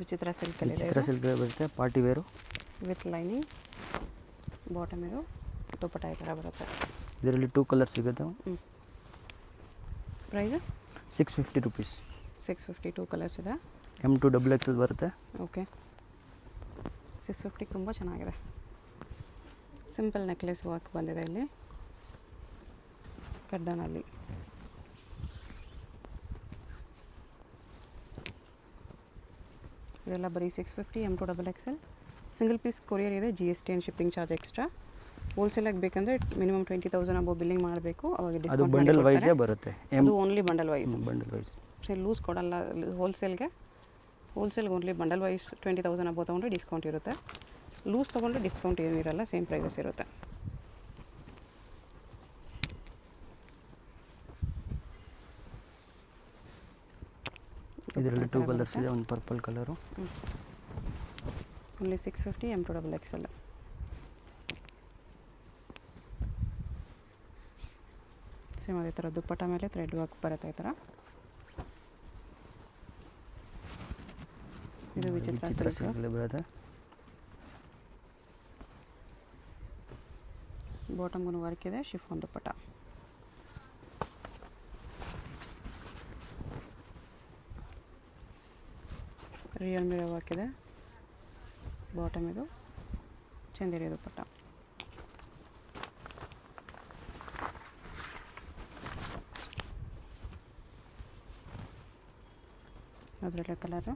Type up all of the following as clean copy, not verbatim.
ವಿಚಿತ್ರ ಸಿಲ್ಕಲ್ಲಿ ವಿಚಿತ್ರ ಸಿಲ್ಕ್ ಬರುತ್ತೆ, party wear with lining, bottom ಇದು ದುಪ್ಪಟ್ಟ ಈ ಥರ ಬರುತ್ತೆ. ಇದರಲ್ಲಿ 2 ಕಲರ್ ಸಿಗುತ್ತೆ. Price 650 rupees. 650, 2 ಕಲರ್ಸ್ ಇದೆ. M2 XXL ಬರುತ್ತೆ. ಓಕೆ, 650 ತುಂಬ ಚೆನ್ನಾಗಿದೆ. ಸಿಂಪಲ್ ನೆಕ್ಲೆಸ್ ವರ್ಕ್ ಬಂದಿದೆ ಇಲ್ಲಿ ಕಡ್ಡನಲ್ಲಿ. ಇದೆಲ್ಲ ಬರೀ 650 M2 XXL. Single piece courier ಇದೆ, GST and shipping charge extra. ಹೋಲ್ಸೇಲಾಗಿ ಬೇಕಂದರೆ ಮಿನಿಮಮ್ 20,000 ಅಬೋ ಬಿಲ್ಲಿಂಗ್ ಮಾಡಬೇಕು, ಅವಾಗ ಅದು ಡಿಸ್ಕೌಂಟ್ ಬಂಡಲ್ ವೈಸೇ ಬರುತ್ತೆ. ಅದು only bundle wise. Bundle wise loose ಕೊಡಲ್ಲ ಹೋಲ್ಸೇಲ್ಗೆ ಓನ್ಲಿ ಬಂಡಲ್ ವೈಸ್ 20,000 ಅಬೋ ತೊಗೊಂಡ್ರೆ ಡಿಸ್ಕೌಂಟ್ ಇರುತ್ತೆ. ಲೂಸ್ ತೊಗೊಂಡ್ರೆ ಡಿಸ್ಕೌಂಟ್ ಏನಿರಲ್ಲ, ಸೇಮ್ ಪ್ರೈಸಸ್ ಇರುತ್ತೆ. ಇದರಲ್ಲಿ 2 ಕಲರ್ಸ್ ಇದೆ, ಒಂದು purple colour. Only 650 M2 XXL. Same ಅದೇ ಥರ ದುಪ್ಪಟ್ಟ ಮೇಲೆ ಥ್ರೆಡ್ ವರ್ಕ್ ಬರುತ್ತೆ ಈ ಥರ. ಇದು ವಿಚಿತ್ರ ಸಿಲ್ಕ್ ಬರುತ್ತೆ. ಬಾಟಮ್ಗೂ ವರ್ಕ್ ಇದೆ, ಶಿಫಾನ್ ದುಪ್ಪಟ್ಟ. ರಿಯಲ್ ಮಿರರ್ ವರ್ಕ್ ಇದೆ, ಬಾಟಮ್ ಇದು ಚಂದೇರಿ ದುಪ್ಪಟ್ಟ. ಅದರಲ್ಲೇ ಕಲರು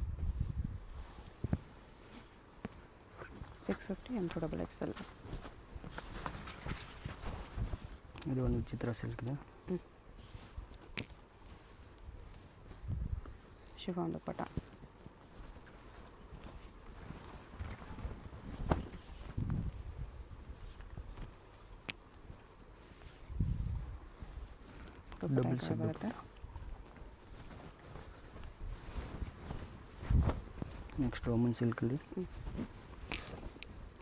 650 M2 XXL. ಇದು ಒಂದು ವಿಚಿತ್ರ ಸಿಲ್ಕ್ ಇದೆ, ಶಿಫಾನ್ ದುಪ್ಪಟ್ಟ. ಡಬಲ್ ಸೆಟ್ ಬರುತ್ತೆ. ನೆಕ್ಸ್ಟ್ ರೋಮನ್ ಸಿಲ್ಕಲ್ಲಿ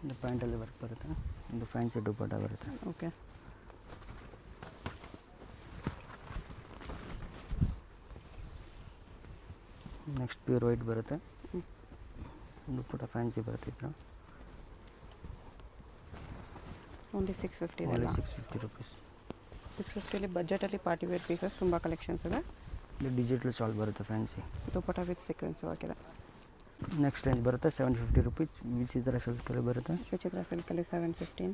ಒಂದು ಪ್ಯಾಂಟಲ್ಲಿ ವರ್ಕ್ ಬರುತ್ತೆ, ಒಂದು ಫ್ಯಾನ್ಸಿ ದುಪ್ಪಟ್ಟ ಬರುತ್ತೆ. ಓಕೆ, ನೆಕ್ಸ್ಟ್ ಪ್ಯೂರ್ ವೈಟ್ ಬರುತ್ತೆ, ದುಪ್ಪಟ್ಟ ಫ್ಯಾನ್ಸಿ ಬರುತ್ತೆ. ಇದ್ರ ಓನ್ಲಿ 650 ಓನ್ಲಿ ಇದೆ. 650 ರುಪೀಸ್. 650 ಬಜೆಟಲ್ಲಿ ಪಾರ್ಟಿ ವೇರ್ ಪೀಸಸ್ ತುಂಬ ಕಲೆಕ್ಷನ್ಸ್ ಇದೆ. ಇದು ಡಿಜಿಟಲ್ ಶಾಲ್ ಬರುತ್ತೆ, fancy dupatta with sequence work ಇದೆ. ನೆಕ್ಸ್ಟ್ ರೇಂಜ್ ಬರುತ್ತೆ 750 ರುಪೀಸ್. ವಿಚಿತ್ರ ಸಿಲ್ಕಲ್ಲಿ ಬರುತ್ತೆ, ವಿಚಿತ್ರ ಸಿಲ್ಕಲ್ಲಿ 715,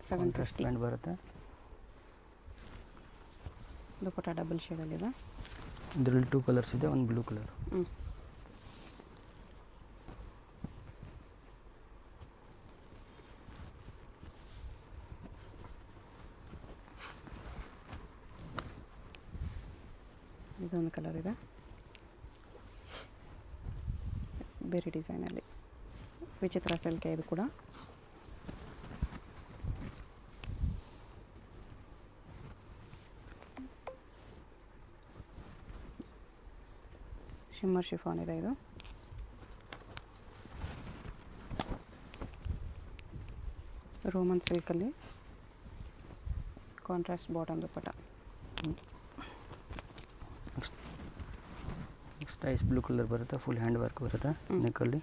750 ಪ್ಯಾಂಟ್ ಬರುತ್ತೆ. ದುಪ್ಪಟ್ಟ ಡಬಲ್ ಶೇಡಲ್ಲಿದೆ. ಇದರಲ್ಲಿ 2 ಕಲರ್ಸ್ ಇದೆ, ಒಂದು ಬ್ಲೂ ಕಲರ್. ಇದೊಂದು ಕಲರ್ ಇದೆ, ಬೇರೆ ಡಿಸೈನಲ್ಲಿ. ವಿಚಿತ್ರ ಸಿಲ್ಕ್ ಇದು ಕೂಡ. ಶಿಮ್ಮರ್ ಶಿಫಾನ್ ಇದೆ ಇದು. ರೋಮನ್ ಸಿಲ್ಕಲ್ಲಿ ಕಾಂಟ್ರಾಸ್ಟ್ ಬಾಟಮ್ ದುಪ್ಪಟ್ಟ. ನೆಕ್ಸ್ಟ್ ಐಸ್ ಬ್ಲೂ ಕಲರ್ ಬರುತ್ತೆ, ಫುಲ್ ಹ್ಯಾಂಡ್ ವರ್ಕ್ ಬರುತ್ತೆ. ನೆಕ್ಕಲ್ಲಿ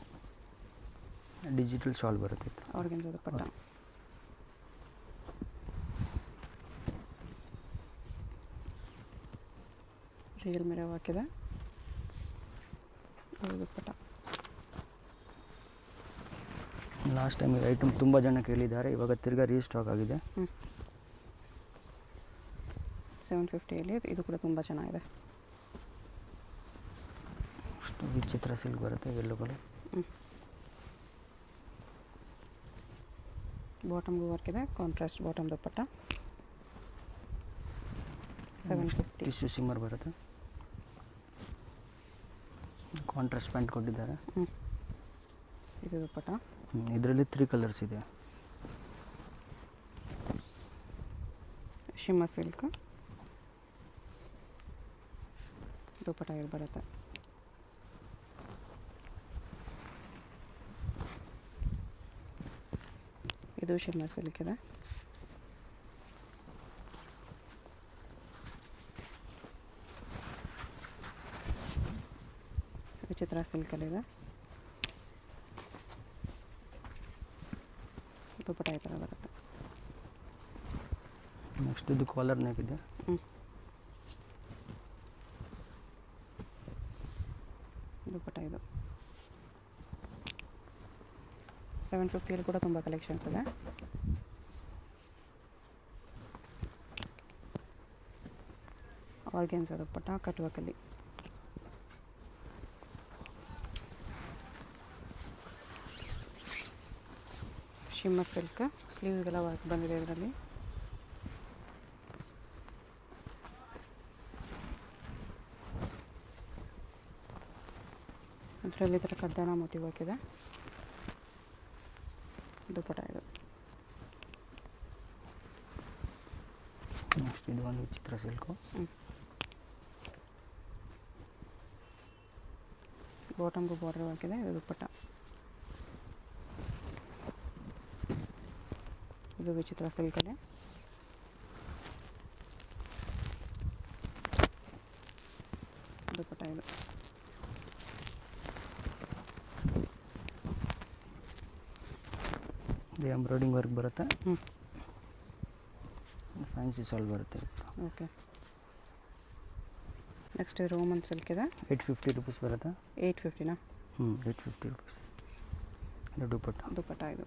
ಡಿಜಿಟಲ್ ಶಾಲ್ ಬರುತ್ತೆ, ಆರ್ಗೆನ್ಜಾ ದುಪ್ಪಟ್ಟ. ರಿಯಲ್ ಮಿರರ್ ವರ್ಕ್ ಇದೆ, ದುಪ್ಪಟ್ಟ. ಲಾಸ್ಟ್ ಟೈಮ್ ಐಟಮ್ ತುಂಬ ಜನ ಕೇಳಿದ್ದಾರೆ, ಇವಾಗ ತಿರ್ಗಾ ರೀಸ್ಟಾಕ್ ಆಗಿದೆ. 750ಯಲ್ಲಿ ಇದು ಕೂಡ ತುಂಬ ಚೆನ್ನಾಗಿದೆ. ವಿಚಿತ್ರ ಸಿಲ್ಕ್ ಬರುತ್ತೆ, ಯೆಲ್ಲೋ ಕಲರ್. ಬಾಟಮ್ಗೂ ವರ್ಕ್ ಇದೆ, ಕಾಂಟ್ರಾಸ್ಟ್ ಬಾಟಮ್ ದುಪ್ಪಟ್ಟ. 750. ಟಿಶ್ಯೂ ಸಿಮ್ಮರ್ ಬರುತ್ತೆ, ಕಾಂಟ್ರಾಸ್ಟ್ ಪ್ಯಾಂಟ್ ಕೊಟ್ಟಿದ್ದಾರೆ. ಇದು ದುಪ್ಪಟ್ಟ. ಇದರಲ್ಲಿ 3 ಕಲರ್ಸ್ ಇದೆ. ಶಿಮ್ಮರ್ ಸಿಲ್ಕ್ ದುಪ್ಪಟ್ಟ ಇದು ಬರುತ್ತೆ. ಇದು ಶಿಮ್ಮರ್ ಸಿಲ್ಕ್ ಇದೆ. ವಿಚಿತ್ರ ಸಿಲ್ಕಲ್ಲಿದೆ. ದುಪ್ಪಟ್ಟ ಈ ಥರ ಬರುತ್ತೆ. ನೆಕ್ಸ್ಟ್ ಇದು ಕಾಲರ್ ನೆಕ್ ಇದೆ. ದುಪ್ಪಟ್ಟ ಇದು 750 ಕೂಡ ತುಂಬ ಕಲೆಕ್ಷನ್ಸ್ ಇದೆ. ಆರ್ಗೆನ್ಸ್ ದುಪ್ಪಟ್ಟ ಕಟ್ ವರ್ಕಲ್ಲಿ. ಶಿಮ್ಮರ್ ಸಿಲ್ಕ್ ಸ್ಲೀವ್ಸ್ಗೆಲ್ಲ ವರ್ಕ್ ಬಂದಿದೆ ಇದರಲ್ಲಿ. ಅದರಲ್ಲಿ ಈ ಥರ ಕಡ್ದಾನ ಮೋತಿ ವರ್ಕ್ ಇದೆ. ದುಪ್ಪಟ್ಟ ಇದು. ನೆಕ್ಸ್ಟ್ ಇದು ಒಂದು ವಿಚಿತ್ರ ಸಿಲ್ಕು. ಬಾಟಮ್ಗೂ ಬಾರ್ಡರ್ ವರ್ಕ್ ಇದೆ. ಇದು ದುಪ್ಪಟ್ಟ. ಇದು ವಿಚಿತ್ರ ಸಿಲ್ಕಲ್ಲಿ. ದುಪ್ಪಟ್ಟ ಇದು. ಇದು ಎಂಬ್ರಾಯ್ಡಿಂಗ್ ವರ್ಕ್ ಬರುತ್ತೆ. ಫ್ಯಾನ್ಸಿ ಸಾಲ್ ಬರುತ್ತೆ. ಓಕೆ. ನೆಕ್ಸ್ಟ್ ರೋಮನ್ ಸಿಲ್ಕ್ ಇದೆ. 850 ರುಪೀಸ್ ಬರುತ್ತೆ. 850ನಾ? 850 ರುಪೀಸ್. ಇದು ದುಪ್ಪಟ್ಟ. ದುಪ್ಪಟ್ಟ ಇದು.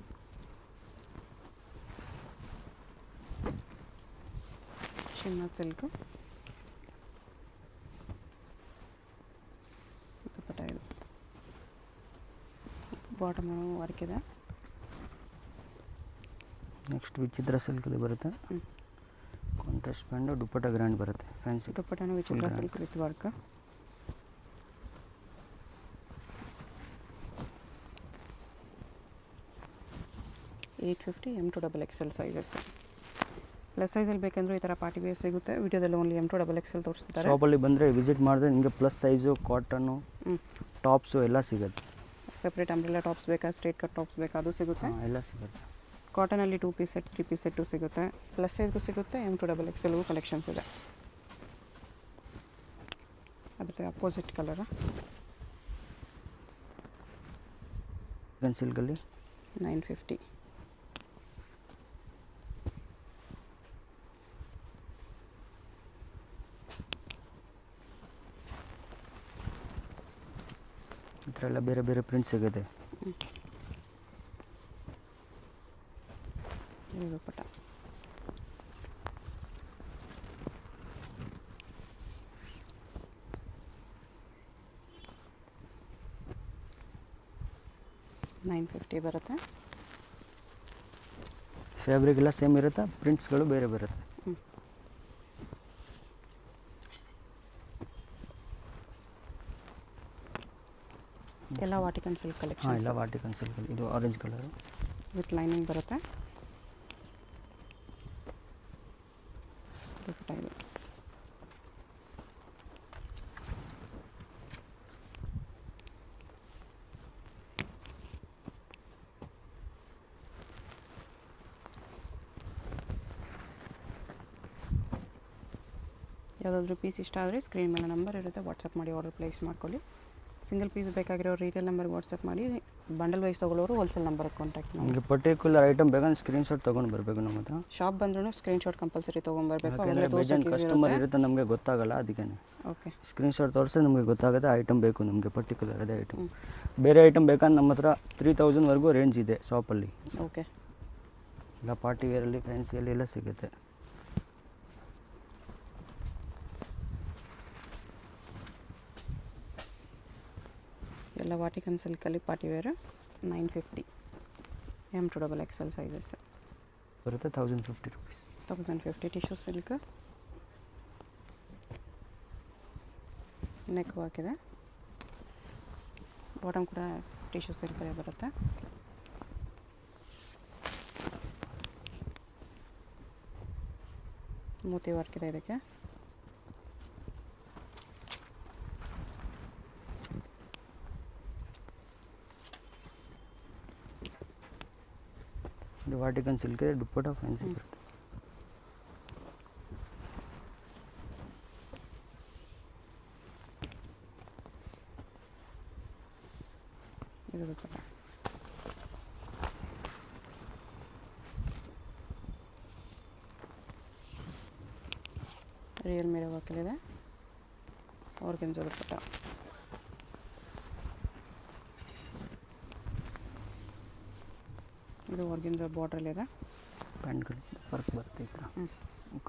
Shimmer silk. ದುಪ್ಪಟ್ಟ ಇದು. ಬಾಟಮ್ ವರ್ಕ್ ಇದೆ. ನೆಕ್ಸ್ಟ್ ವಿಚಿತ್ರ ಸಿಲ್ಕಲ್ಲಿ ಬರುತ್ತೆ. ಕಾಂಟ್ರಾಸ್ಟ್ ಬ್ಯಾಂಡು ದುಪ್ಪಟ್ಟ ಗ್ರ್ಯಾಂಡ್ ಬರುತ್ತೆ. ಫ್ಯಾನ್ಸಿ ದುಪ್ಪಟ್ಟನೂ ವಿಚಿತ್ರ silk with work. $850 M2XXL sizes. Plus ಸೈಜಲ್ಲಿ ಬೇಕಂದ್ರೆ ಈ ಥರ ಪಾರ್ಟಿ ವೇರ್ ಸಿಗುತ್ತೆ. ವಿಡಿಯೋದಲ್ಲಿ ಓನ್ಲಿ M2XXL ತೋರಿಸ್ತಾರೆ. ಶಾಪಲ್ಲಿ ಬಂದರೆ ವಿಸಿಟ್ ಮಾಡಿದ್ರೆ ನಿಮಗೆ ಪ್ಲಸ್ ಸೈಜು, ಕಾಟನ್ನು, ಟಾಪ್ಸು ಎಲ್ಲ ಸಿಗುತ್ತೆ. ಸಪ್ರೇಟ್ ಅಂಬ್ರೆಲಾ ಟಾಪ್ಸ್ ಬೇಕಾ, ಸ್ಟ್ರೇಟ್ ಕಟ್ ಟಾಪ್ಸ್ ಬೇಕಾ, ಅದು ಸಿಗುತ್ತೆ. ಎಲ್ಲ ಸಿಗುತ್ತೆ. ಕಾಟನಲ್ಲಿ 2 ಪೀಸ್ ಸೆಟ್, 3 ಪೀಸ್ ಸೆಟ್ಟು ಸಿಗುತ್ತೆ. ಪ್ಲಸ್ ಸೈಜ್ಗೂ ಸಿಗುತ್ತೆ. M2XXLಗೂ ಕಲೆಕ್ಷನ್ಸ್ ಇದೆ. ಅದಕ್ಕೆ ಅಪೋಸಿಟ್ ಕಲರು ಸಿಲ್ಕಲ್ಲಿ 950. ಈ ಥರ ಎಲ್ಲ ಬೇರೆ ಬೇರೆ ಪ್ರಿಂಟ್ ಸಿಗುತ್ತೆ. ದುಪ್ಪಟ್ಟ. $950 ಬರುತ್ತೆ. ಫ್ಯಾಬ್ರಿಕ್ ಎಲ್ಲ ಸೇಮ್ ಇರುತ್ತೆ, ಪ್ರಿಂಟ್ಸ್ಗಳು ಬೇರೆ ಬರುತ್ತೆ. ಎಲ್ಲ ವಾಟಿಕನ್ ಸಿಲ್ಕ್ ಕಲೆಕ್ಷನ್. ಎಲ್ಲ ವಾಟಿಕನ್ ಸಿಲ್ಕಲ್ಲಿ. ಇದು ಆರೆಂಜ್ ಕಲರು ವಿತ್ ಲೈನಿಂಗ್ ಬರುತ್ತೆ. ದುಪ್ಪಟ್ಟ ಇದು. ಯಾವುದಾದ್ರೂ ಪೀಸ್ ಇಷ್ಟ ಆದರೆ ಸ್ಕ್ರೀನ್ ಮೇಲೆ ನಂಬರ್ ಇರುತ್ತೆ, ವಾಟ್ಸಪ್ ಮಾಡಿ ಆರ್ಡರ್ ಪ್ಲೇಸ್ ಮಾಡ್ಕೊಳ್ಳಿ. ಸಿಂಗಲ್ ಪೀಸ್ ಬೇಕಾಗಿರೋ ರೀಟೇಲ್ ನಂಬರ್ಗೆ ವಾಟ್ಸಪ್ ಮಾಡಿ. ಬಂಡಲ್ ವೈಸ್ ತೊಗೊಳ್ಳೋರು ಹೋಲ್ಸೇಲ್ ನಂಬರ್ಗೆ ಕಾಂಟ್ಯಾಕ್ಟ್ ಮಾಡಿ. ನಿಮಗೆ ಪರ್ಟಿಕ್ಯುಲರ್ ಐಟಮ್ ಬೇಕಂದ್ರೆ ಸ್ಕ್ರೀನ್ಶಾಟ್ ತೊಗೊಂಡು ಬರಬೇಕು ನಮ್ಮ ಹತ್ರ. ಶಾಪ್ ಬಂದ್ರೂ ಸ್ಕ್ರೀನ್ಶಾಟ್ ಕಂಪಲ್ಸರಿ ತೊಗೊಂಬರ್ಬೇಕು. ಕಸ್ಟಮರ್ ಇರುತ್ತೆ, ನಮಗೆ ಗೊತ್ತಾಗಲ್ಲ. ಅದಕ್ಕೆ ಓಕೆ, ಸ್ಕ್ರೀನ್ಶಾಟ್ ತೋರಿಸಿದ್ರೆ ನಮಗೆ ಗೊತ್ತಾಗುತ್ತೆ ಐಟಮ್ ಬೇಕು ನಮಗೆ ಪರ್ಟಿಕ್ಯುಲರ್ ಅದೇ ಐಟಮ್. ಬೇರೆ ಐಟಮ್ ಬೇಕಂದ್ರೆ ನಮ್ಮ ಹತ್ರ 3000ವರೆಗೂ ರೇಂಜ್ ಇದೆ ಶಾಪಲ್ಲಿ. ಓಕೆ. ಎಲ್ಲ ಪಾರ್ಟಿ ವೇರಲ್ಲಿ, ಫ್ಯಾನ್ಸಿಯಲ್ಲಿ ಎಲ್ಲ ಸಿಗುತ್ತೆ. ಎಲ್ಲ ವಾಟಿಕನ್ ಸಿಲ್ಕಲ್ಲಿ ಪಾರ್ಟಿ ವೇರ್. 950 M2XXL ಸೈಜಸ್ ಬರುತ್ತೆ. 1050 ರುಪೀಸ್. 1050. ಟಿಶ್ಯೂ ಸಿಲ್ಕ್ ನೆಕ್ ಹಾಕಿದೆ. ಬಾಟಮ್ ಕೂಡ ಟಿಶ್ಯೂ ಸಿಲ್ಕಲ್ಲೇ ಬರುತ್ತೆ. ಮೋತಿ ವರ್ಕ್ ಇದೆ ಇದಕ್ಕೆ. ಇದು ವಾಟಿಕನ್ ಸಿಲ್ಕ್ ಇದೆ. ದುಪ್ಪಟ್ಟ ಫ್ಯಾನ್ಸಿ ಬರುತ್ತೆ. ಇದು ದುಪ್ಪಟ್ಟ. Real mirror ವರ್ಕಲ್ಲಿದೆ. ಆರ್ಗೆನ್ಜಾ ದುಪ್ಪಟ್ಟ. ಇದು ಆರ್ಗೆನ್ಜಾ ಬಾರ್ಡ್ರಲ್ಲಿದೆ. ಪ್ಯಾಂಟ್ಗಳು ವರ್ಕ್ ಬರುತ್ತೆ ಈ ಥರ.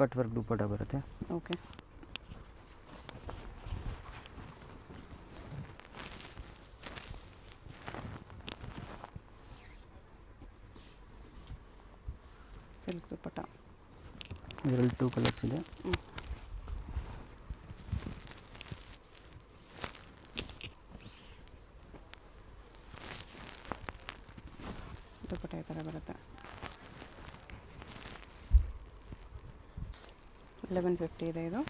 ಕಟ್ ವರ್ಕ್ ದುಪ್ಪಟ್ಟ ಬರುತ್ತೆ. ಓಕೆ. ಸಿಲ್ಕ್ ದುಪ್ಪಟ್ಟ. ಇದರಲ್ಲಿ 2 ಕಲರ್ಸ್ ಇದೆ. ದುಪ್ಪಟ್ಟ ಈ ಥರ ಬರುತ್ತೆ. 1150 ಇದೆ ಇದು.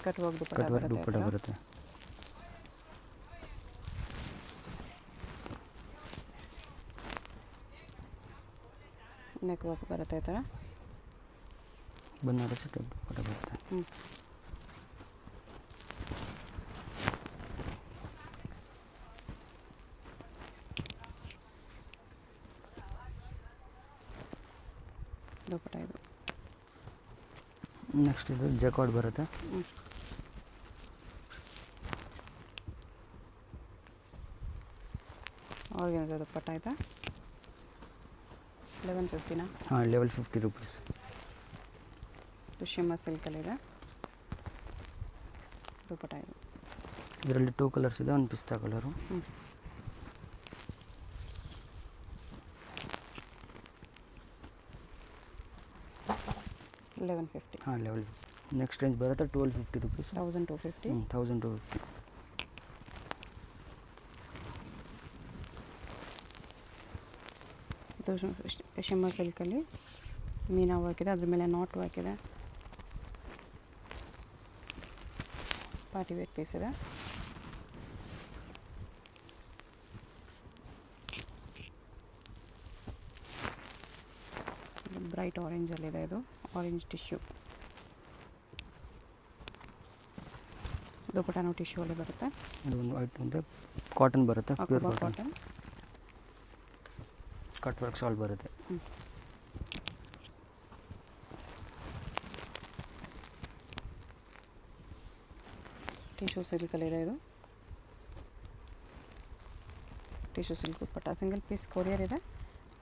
ಕಟ್ ವರ್ಕ್ ದುಪ್ಪಟ್ಟ ಕಟ್ ವರ್ಕ್ ದುಪ್ಪಟ್ಟ ಬರುತ್ತೆ. ನೆಕ್ ವರ್ಕ್ ಬರುತ್ತೆ ಈ ಥರ. ಬನಾರಸಿ ಟೈಪ್ ದುಪ್ಪಟ್ಟ ಬರುತ್ತೆ. ದುಪ್ಪಟ್ಟ ಇದು. ನೆಕ್ಸ್ಟ್ ಇದು ಜಕಾರ್ಡ್ ಬರುತ್ತೆ. ಆರ್ಗೆನ್ಜಾ ದುಪ್ಪಟ್ಟ ಆಯಿತಾ. 1150ನಾ? ಹಾಂ, 1150 ರೂಪೀಸ್. ಇದು ಶಿಮ್ಮರ್ ಸಿಲ್ಕಲ್ಲಿದೆ. ದುಪ್ಪಟ್ಟ ಇದು. ಇದರಲ್ಲಿ 2 ಕಲರ್ಸ್ ಇದೆ. ಒಂದು ಪಿಸ್ತಾ ಕಲರು. 1150. ಹಾಂ, 1150. ನೆಕ್ಸ್ಟ್ ರೇಂಜ್ ಬರುತ್ತೆ 1250 ರೂಪೀಸ್. 1250. 1250. ಇದು ಶಿಮ್ಮರ್ ಸಿಲ್ಕಲ್ಲಿ ಮೀನಾ ವರ್ಕ್ ಇದೆ. ಅದ್ರ ಮೇಲೆ ನಾಟ್ ವರ್ಕ್ ಇದೆ. ಪಾರ್ಟಿ ವೇರ್ ಪೀಸ್ ಇದೆ. ಬ್ರೈಟ್ ಆರೆಂಜಲ್ಲಿದೆ. ಇದು ಆರೆಂಜ್ ಟಿಶ್ಯೂ. ದುಪ್ಪಟ್ಟನೂ ಟಿಶ್ಯೂ ಅಲ್ಲಿ ಬರುತ್ತೆ. ಇದು ಒಂದು ವೈಟ್ ಅಂದರೆ ಕಾಟನ್ ಬರುತ್ತೆ. Pure cotton. Cut work shawl ಬರುತ್ತೆ. ಟಿಶ್ಯೂ ಸಿಲ್ಕಲ್ಲಿದೆ. ಇದು tissue silk dupatta. Single piece courier ಇದೆ.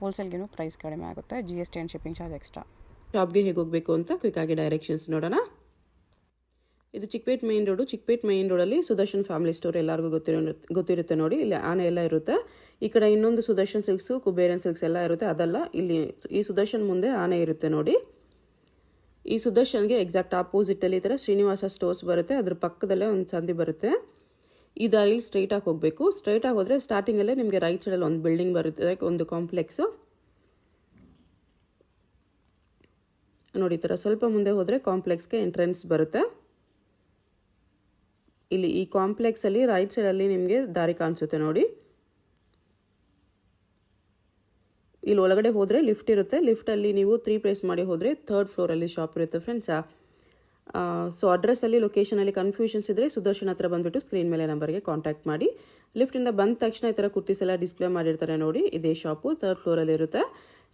ಹೋಲ್ಸೇಲ್ಗಿನೂ ಪ್ರೈಸ್ ಕಡಿಮೆ ಆಗುತ್ತೆ. GST and shipping charge extra. ಶಾಪ್ಗೆ ಹೇಗೆ ಹೋಗಬೇಕು ಅಂತ ಕ್ವಿಕ್ಕಾಗಿ ಡೈರೆಕ್ಷನ್ಸ್ ನೋಡೋಣ. ಇದು Chickpet main road. Chickpet main ರೋಡಲ್ಲಿ ಸುದರ್ಶನ್ ಫ್ಯಾಮಿಲಿ ಸ್ಟೋರ್ ಎಲ್ಲರಿಗೂ ಗೊತ್ತಿರುತ್ತೆ ನೋಡಿ. ಇಲ್ಲಿ ಆನೆ ಎಲ್ಲ ಇರುತ್ತೆ. ಈ ಕಡೆ ಇನ್ನೊಂದು ಸುದರ್ಶನ್ ಸಿಲ್ಕ್ಸು, ಕುಬೇರನ್ ಸಿಲ್ಕ್ಸ್ ಎಲ್ಲ ಇರುತ್ತೆ. ಅದಲ್ಲ, ಇಲ್ಲಿ ಈ ಸುದರ್ಶನ್ ಮುಂದೆ ಆನೆ ಇರುತ್ತೆ ನೋಡಿ. ಈ ಸುದರ್ಶನ್ಗೆ ಎಕ್ಸಾಕ್ಟ್ ಆಪೋಸಿಟಲ್ಲಿ ಈ ಥರ ಶ್ರೀನಿವಾಸ ಸ್ಟೋರ್ಸ್ ಬರುತ್ತೆ. ಅದ್ರ ಪಕ್ಕದಲ್ಲೇ ಒಂದು ಸಂದಿ ಬರುತ್ತೆ. ಈ ದಾರಿಲಿ ಸ್ಟ್ರೈಟಾಗಿ ಹೋಗಬೇಕು. ಸ್ಟ್ರೈಟಾಗಿ ಹೋದರೆ ಸ್ಟಾರ್ಟಿಂಗಲ್ಲೇ ನಿಮಗೆ ರೈಟ್ ಸೈಡಲ್ಲಿ ಒಂದು ಬಿಲ್ಡಿಂಗ್ ಬರುತ್ತೆ, ಒಂದು ಕಾಂಪ್ಲೆಕ್ಸು ನೋಡಿ. ಈ ಥರ ಸ್ವಲ್ಪ ಮುಂದೆ ಹೋದರೆ ಕಾಂಪ್ಲೆಕ್ಸ್ಗೆ ಎಂಟ್ರೆನ್ಸ್ ಬರುತ್ತೆ. ಇಲ್ಲಿ ಈ ಕಾಂಪ್ಲೆಕ್ಸಲ್ಲಿ ರೈಟ್ ಸೈಡಲ್ಲಿ ನಿಮಗೆ ದಾರಿ ಕಾಣಿಸುತ್ತೆ ನೋಡಿ. ಇಲ್ಲಿ ಒಳಗಡೆ ಹೋದರೆ ಲಿಫ್ಟ್ ಇರುತ್ತೆ. ಲಿಫ್ಟಲ್ಲಿ ನೀವು 3 ಪ್ಲೇಸ್ ಮಾಡಿ ಹೋದರೆ 3rd ಫ್ಲೋರಲ್ಲಿ ಶಾಪ್ ಇರುತ್ತೆ ಫ್ರೆಂಡ್ಸ್. ಸೊ ಅಡ್ರೆಸ್ಸಲ್ಲಿ ಲೊಕೇಶನಲ್ಲಿ ಕನ್ಫ್ಯೂಷನ್ಸ್ ಇದ್ದರೆ ಸುದರ್ಶನ್ ಹತ್ರ ಬಂದುಬಿಟ್ಟು ಸ್ಕ್ರೀನ್ ಮೇಲೆ ನಂಬರ್ಗೆ ಕಾಂಟ್ಯಾಕ್ಟ್ ಮಾಡಿ. ಲಿಫ್ಟಿಂದ ಬಂದ ತಕ್ಷಣ ಈ ಥರ ಕುರ್ತೀಸ್ ಎಲ್ಲ ಡಿಸ್ಪ್ಲೇ ಮಾಡಿರ್ತಾರೆ ನೋಡಿ. ಇದೇ ಶಾಪು 3rd ಫ್ಲೋರಲ್ಲಿ ಇರುತ್ತೆ.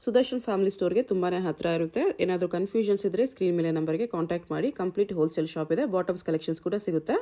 ಸುದರ್ಶನ್ ಫ್ಯಾಮಿಲಿ ಸ್ಟೋರ್ಗೆ ತುಂಬಾ ಹತ್ತಿರ ಇರುತ್ತೆ. ಏನಾದರೂ ಕನ್ಫ್ಯೂಷನ್ಸ್ ಇದ್ದರೆ ಸ್ಕ್ರೀನ್ ಮೇಲೆ ನಂಬರ್ಗೆ ಕಾಂಟ್ಯಾಕ್ಟ್ ಮಾಡಿ. ಕಂಪ್ಲೀಟ್ ಹೋಲ್ಸೇಲ್ ಶಾಪ್ ಇದೆ. ಬಾಟಮ್ಸ್ ಕಲೆಕ್ಷನ್ಸ್ ಕೂಡ ಸಿಗುತ್ತೆ.